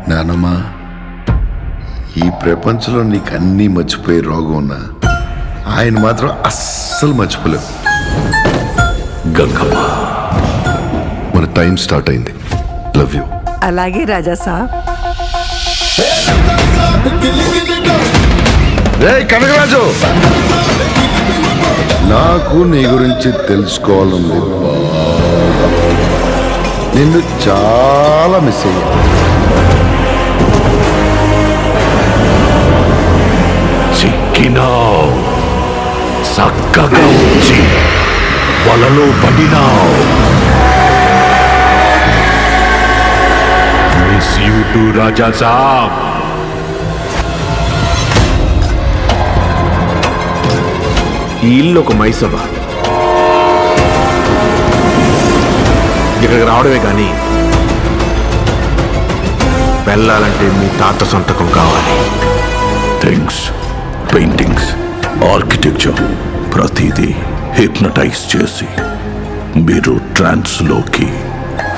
నానమ్మా, ఈ ప్రపంచంలో నీకు అన్నీ మర్చిపోయే రోగం ఉన్నా ఆయన మాత్రం అస్సలు మర్చిపోలేవు. గంగమ్మ, మన టైం స్టార్ట్ అయింది. Love you. అలాగే రాజా సాబ్. కనకరాజు, నాకు నీ గురించి తెలుసుకోవాలంది. నిన్ను చాలా మిస్ అయ్యా. చిక్కినావు, చక్కగా వచ్చి వలలో పడినావు. మిస్ యూ టు రాజా సాబ్. ఈ ఇల్లు ఒక మైసభ. ఇక్కడికి రావడమే కానీ వెళ్ళాలంటే మీ తాత సంతకం కావాలి. థింగ్స్, పెయింటింగ్స్, ఆర్కిటెక్చర్ ప్రతిదీ హిప్నటైజ్ చేసి మీరు ట్రాన్స్లోకి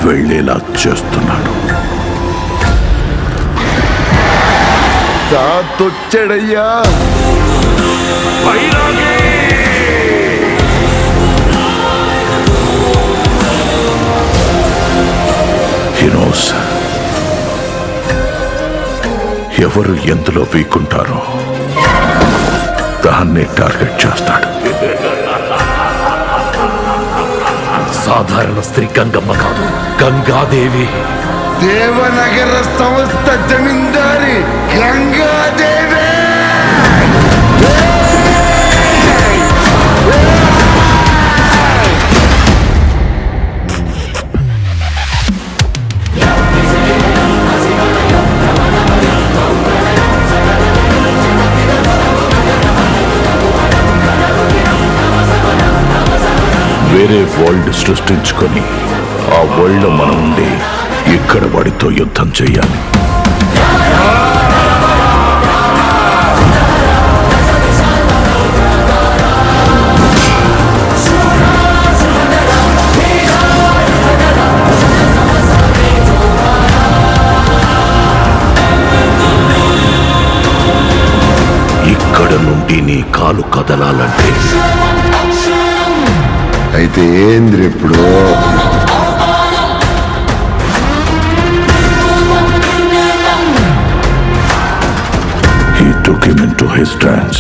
వెళ్ళేలా చేస్తున్నాడు. తాతొచ్చాడయ్యా. హీరోస్ ఎవరు ఎందులో వీకుంటారో దాన్నే టార్గెట్ చేస్తాడు. సాధారణ స్త్రీ గంగమ్మ కాదు, గంగాదేవి. దేవనగర సంస్థ జమీందారి గంగాదేవి. వేరే వరల్డ్ సృష్టించుకొని ఆ వరల్డ్ లో మనం ఉండి ఇక్కడ వాడితో యుద్ధం చెయ్యాలి. ఇక్కడ నుండి నీ కాలు కదలాలంటే అయితే ఏంద్రి ఇప్పుడు he took him into his trance.